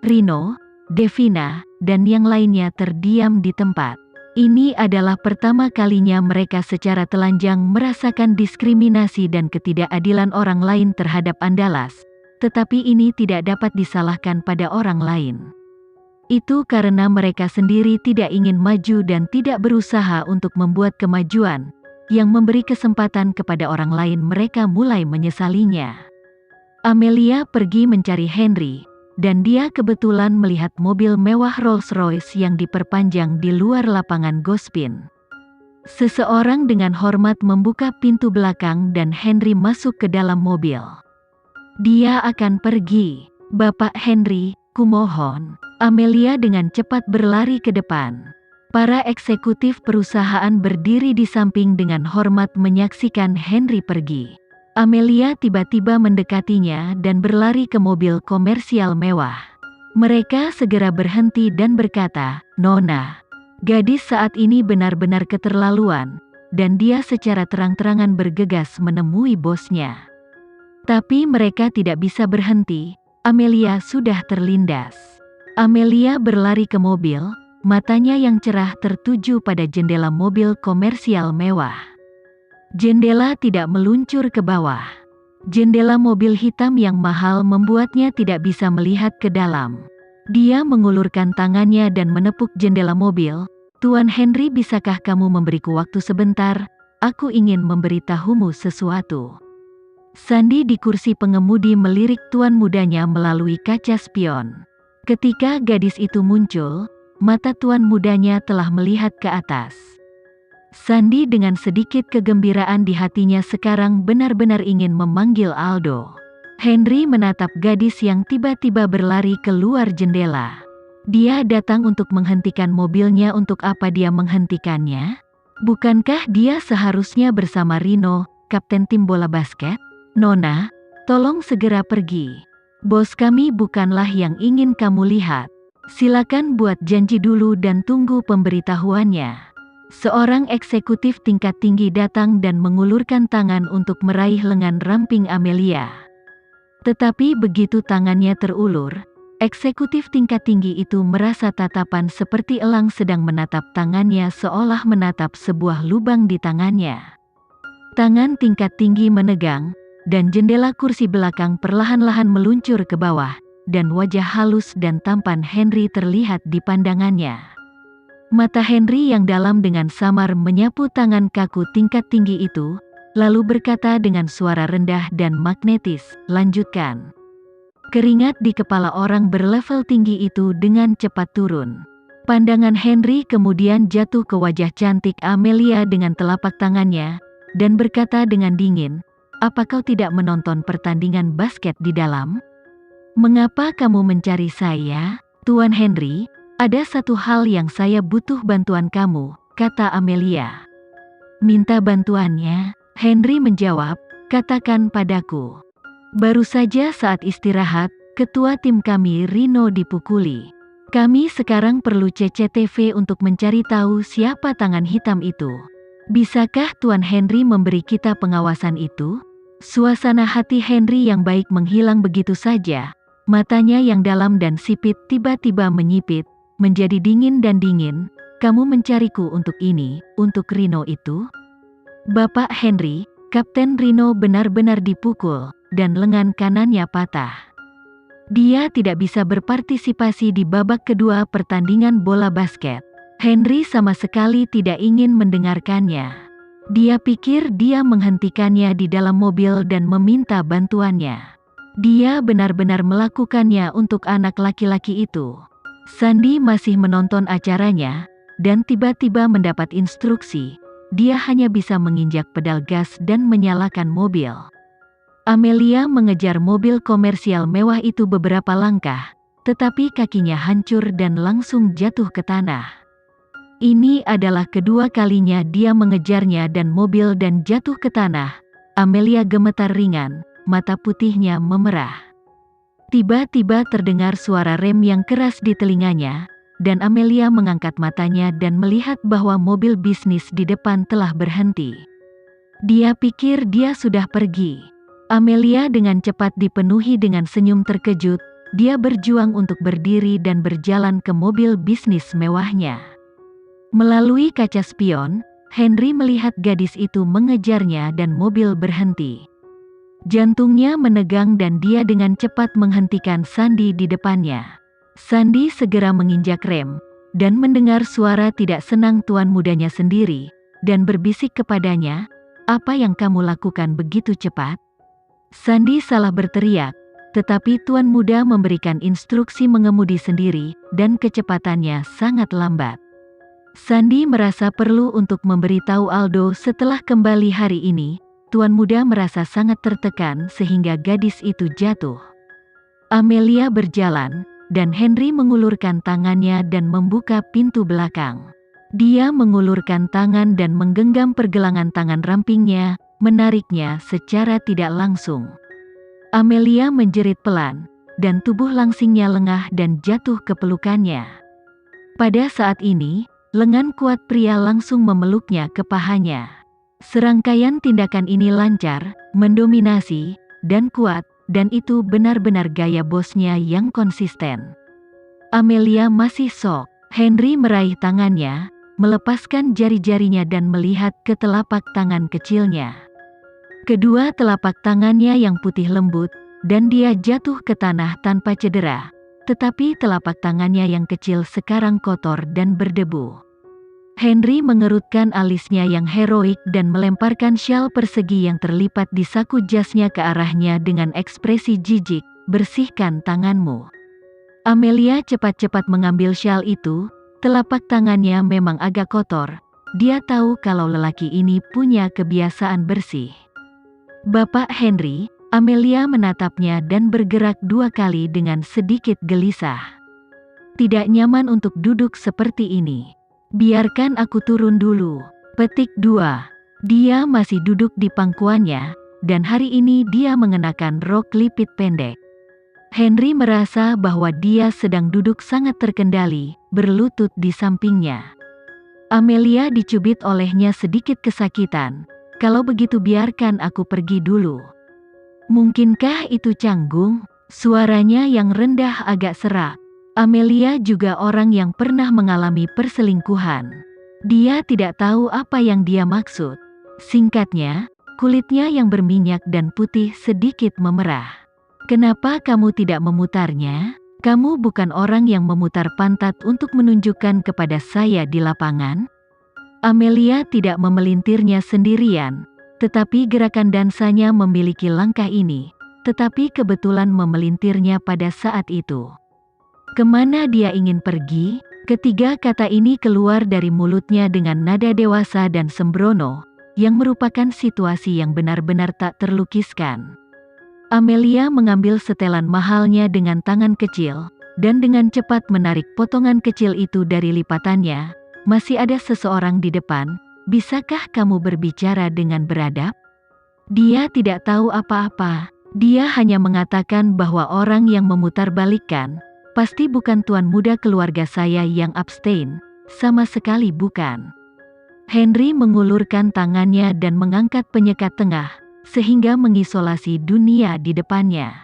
Rino, Devina, dan yang lainnya terdiam di tempat. Ini adalah pertama kalinya mereka secara telanjang merasakan diskriminasi dan ketidakadilan orang lain terhadap Andalas, tetapi ini tidak dapat disalahkan pada orang lain. Itu karena mereka sendiri tidak ingin maju dan tidak berusaha untuk membuat kemajuan, yang memberi kesempatan kepada orang lain mereka mulai menyesalinya. Amelia pergi mencari Henry, dan dia kebetulan melihat mobil mewah Rolls-Royce yang diperpanjang di luar lapangan Gospin. Seseorang dengan hormat membuka pintu belakang dan Henry masuk ke dalam mobil. Dia akan pergi, Bapak Henry, kumohon. Amelia dengan cepat berlari ke depan. Para eksekutif perusahaan berdiri di samping dengan hormat menyaksikan Henry pergi. Amelia tiba-tiba mendekatinya dan berlari ke mobil komersial mewah. Mereka segera berhenti dan berkata, "Nona, gadis saat ini benar-benar keterlaluan," dan dia secara terang-terangan bergegas menemui bosnya. Tapi mereka tidak bisa berhenti, Amelia sudah terlindas. Amelia berlari ke mobil, matanya yang cerah tertuju pada jendela mobil komersial mewah. Jendela tidak meluncur ke bawah. Jendela mobil hitam yang mahal membuatnya tidak bisa melihat ke dalam. Dia mengulurkan tangannya dan menepuk jendela mobil. "Tuan Henry, bisakah kamu memberiku waktu sebentar? Aku ingin memberitahumu sesuatu." Sandy di kursi pengemudi melirik tuan mudanya melalui kaca spion. Ketika gadis itu muncul, mata tuan mudanya telah melihat ke atas. Sandy dengan sedikit kegembiraan di hatinya sekarang benar-benar ingin memanggil Aldo. Henry menatap gadis yang tiba-tiba berlari keluar jendela. Dia datang untuk menghentikan mobilnya. Untuk apa dia menghentikannya? Bukankah dia seharusnya bersama Rino, kapten tim bola basket? "Nona, tolong segera pergi. Bos kami bukanlah yang ingin kamu lihat. Silakan buat janji dulu dan tunggu pemberitahuannya." Seorang eksekutif tingkat tinggi datang dan mengulurkan tangan untuk meraih lengan ramping Amelia. Tetapi begitu tangannya terulur, eksekutif tingkat tinggi itu merasa tatapan seperti elang sedang menatap tangannya seolah menatap sebuah lubang di tangannya. Tangan tingkat tinggi menegang, dan jendela kursi belakang perlahan-lahan meluncur ke bawah, dan wajah halus dan tampan Henry terlihat di pandangannya. Mata Henry yang dalam dengan samar menyapu tangan kaku tingkat tinggi itu, lalu berkata dengan suara rendah dan magnetis, "Lanjutkan." Keringat di kepala orang berlevel tinggi itu dengan cepat turun. Pandangan Henry kemudian jatuh ke wajah cantik Amelia dengan telapak tangannya, dan berkata dengan dingin, "Apa kau tidak menonton pertandingan basket di dalam? Mengapa kamu mencari saya, Tuan Henry? Ada satu hal yang saya butuh bantuan kamu," kata Amelia. "Minta bantuannya?" Henry menjawab, "Katakan padaku." "Baru saja saat istirahat, ketua tim kami Rino dipukuli. Kami sekarang perlu CCTV untuk mencari tahu siapa tangan hitam itu. Bisakah Tuan Henry memberi kita pengawasan itu?" Suasana hati Henry yang baik menghilang begitu saja. Matanya yang dalam dan sipit tiba-tiba menyipit, menjadi dingin dan dingin. "Kamu mencariku untuk ini, untuk Rino itu?" Bapak Henry, Kapten Rino benar-benar dipukul, dan lengan kanannya patah. Dia tidak bisa berpartisipasi di babak kedua pertandingan bola basket. Henry sama sekali tidak ingin mendengarkannya. Dia pikir dia menghentikannya di dalam mobil dan meminta bantuannya. Dia benar-benar melakukannya untuk anak laki-laki itu. Sandy masih menonton acaranya, dan tiba-tiba mendapat instruksi. Dia hanya bisa menginjak pedal gas dan menyalakan mobil. Amelia mengejar mobil komersial mewah itu beberapa langkah, tetapi kakinya hancur dan langsung jatuh ke tanah. Ini adalah kedua kalinya dia mengejarnya dan mobil dan jatuh ke tanah. Amelia gemetar ringan, mata putihnya memerah. Tiba-tiba terdengar suara rem yang keras di telinganya, dan Amelia mengangkat matanya dan melihat bahwa mobil bisnis di depan telah berhenti. Dia pikir dia sudah pergi. Amelia dengan cepat dipenuhi dengan senyum terkejut, dia berjuang untuk berdiri dan berjalan ke mobil bisnis mewahnya. Melalui kaca spion, Henry melihat gadis itu mengejarnya dan mobil berhenti. Jantungnya menegang dan dia dengan cepat menghentikan Sandy di depannya. Sandy segera menginjak rem, dan mendengar suara tidak senang tuan mudanya sendiri, dan berbisik kepadanya, "Apa yang kamu lakukan begitu cepat?" Sandy salah berteriak, tetapi tuan muda memberikan instruksi mengemudi sendiri, dan kecepatannya sangat lambat. Sandy merasa perlu untuk memberitahu Aldo setelah kembali hari ini. Tuan muda merasa sangat tertekan sehingga gadis itu jatuh. Amelia berjalan, dan Henry mengulurkan tangannya dan membuka pintu belakang. Dia mengulurkan tangan dan menggenggam pergelangan tangan rampingnya, menariknya secara tidak langsung. Amelia menjerit pelan, dan tubuh langsingnya lengah dan jatuh ke pelukannya. Pada saat ini, lengan kuat pria langsung memeluknya ke pahanya. Serangkaian tindakan ini lancar, mendominasi, dan kuat, dan itu benar-benar gaya bosnya yang konsisten. Amelia masih shock. Henry meraih tangannya, melepaskan jari-jarinya dan melihat ke telapak tangan kecilnya. Kedua telapak tangannya yang putih lembut, dan dia jatuh ke tanah tanpa cedera. Tetapi telapak tangannya yang kecil sekarang kotor dan berdebu. Henry mengerutkan alisnya yang heroik dan melemparkan syal persegi yang terlipat di saku jasnya ke arahnya dengan ekspresi jijik, "Bersihkan tanganmu." Amelia cepat-cepat mengambil syal itu, telapak tangannya memang agak kotor. Dia tahu kalau lelaki ini punya kebiasaan bersih. "Bapak Henry," Amelia menatapnya dan bergerak 2 kali dengan sedikit gelisah. "Tidak nyaman untuk duduk seperti ini. Biarkan aku turun dulu." Petik 2. Dia masih duduk di pangkuannya, dan hari ini dia mengenakan rok lipit pendek. Henry merasa bahwa dia sedang duduk sangat terkendali, berlutut di sampingnya. Amelia dicubit olehnya sedikit kesakitan. "Kalau begitu biarkan aku pergi dulu." "Mungkinkah itu canggung?" Suaranya yang rendah agak serak. Amelia juga orang yang pernah mengalami perselingkuhan. Dia tidak tahu apa yang dia maksud. Singkatnya, kulitnya yang berminyak dan putih sedikit memerah. "Kenapa kamu tidak memutarnya? Kamu bukan orang yang memutar pantat untuk menunjukkan kepada saya di lapangan." Amelia tidak memelintirnya sendirian, tetapi gerakan dansanya memiliki langkah ini, tetapi kebetulan memelintirnya pada saat itu. "Kemana dia ingin pergi?" Ketiga kata ini keluar dari mulutnya dengan nada dewasa dan sembrono, yang merupakan situasi yang benar-benar tak terlukiskan. Amelia mengambil setelan mahalnya dengan tangan kecil, dan dengan cepat menarik potongan kecil itu dari lipatannya. "Masih ada seseorang di depan, bisakah kamu berbicara dengan beradab?" Dia tidak tahu apa-apa. Dia hanya mengatakan bahwa orang yang memutarbalikkan, pasti bukan tuan muda keluarga saya yang abstain, sama sekali bukan. Henry mengulurkan tangannya dan mengangkat penyekat tengah, sehingga mengisolasi dunia di depannya.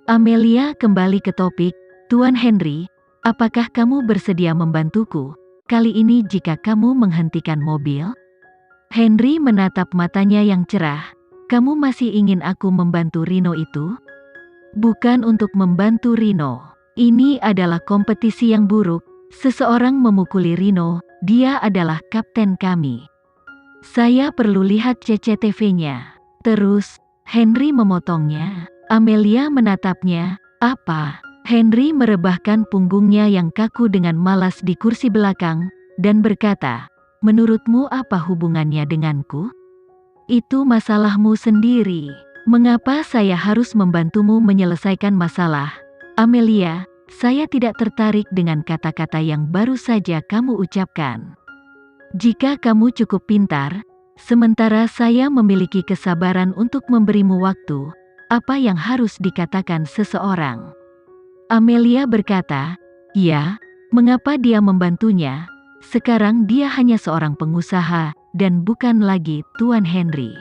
Amelia kembali ke topik, "Tuan Henry, apakah kamu bersedia membantuku, kali ini jika kamu menghentikan mobil?" Henry menatap matanya yang cerah. "Kamu masih ingin aku membantu Rino itu?" "Bukan untuk membantu Rino. Ini adalah kompetisi yang buruk. Seseorang memukuli Rino, dia adalah kapten kami. Saya perlu lihat CCTV-nya." Terus, Henry memotongnya. Amelia menatapnya. "Apa?" Henry merebahkan punggungnya yang kaku dengan malas di kursi belakang, dan berkata, "Menurutmu apa hubungannya denganku? Itu masalahmu sendiri. Mengapa saya harus membantumu menyelesaikan masalah?" "Amelia, saya tidak tertarik dengan kata-kata yang baru saja kamu ucapkan. Jika kamu cukup pintar, sementara saya memiliki kesabaran untuk memberimu waktu, apa yang harus dikatakan seseorang?" Amelia berkata, "Ya, mengapa dia membantunya? Sekarang dia hanya seorang pengusaha, dan bukan lagi Tuan Henry."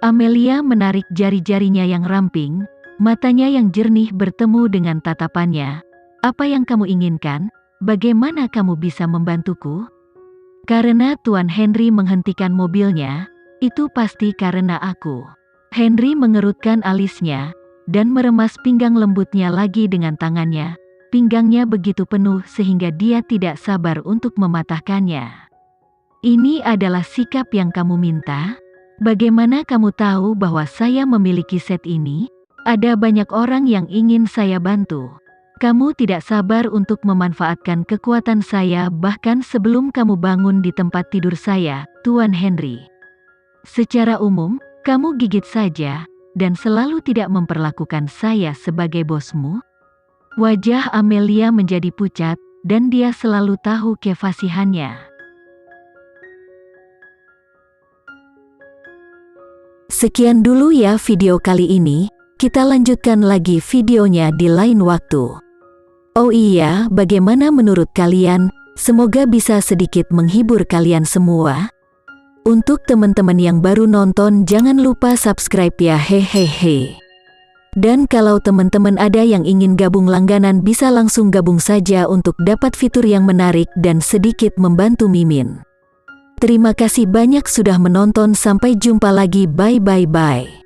Amelia menarik jari-jarinya yang ramping, Matanya yang jernih bertemu dengan tatapannya. "Apa yang kamu inginkan? Bagaimana kamu bisa membantuku?" "Karena Tuan Henry menghentikan mobilnya, itu pasti karena aku." Henry mengerutkan alisnya, dan meremas pinggang lembutnya lagi dengan tangannya. Pinggangnya begitu penuh sehingga dia tidak sabar untuk mematahkannya. "Ini adalah sikap yang kamu minta? Bagaimana kamu tahu bahwa saya memiliki set ini? Ada banyak orang yang ingin saya bantu. Kamu tidak sabar untuk memanfaatkan kekuatan saya bahkan sebelum kamu bangun di tempat tidur saya, Tuan Henry. Secara umum, kamu gigit saja, dan selalu tidak memperlakukan saya sebagai bosmu." Wajah Amelia menjadi pucat, dan dia selalu tahu kefasihannya. Sekian dulu ya video kali ini, kita lanjutkan lagi videonya di lain waktu. Oh iya, bagaimana menurut kalian? Semoga bisa sedikit menghibur kalian semua. Untuk teman-teman yang baru nonton jangan lupa subscribe ya hehehe. Dan kalau teman-teman ada yang ingin gabung langganan bisa langsung gabung saja untuk dapat fitur yang menarik dan sedikit membantu Mimin. Terima kasih banyak sudah menonton, sampai jumpa lagi, bye bye bye.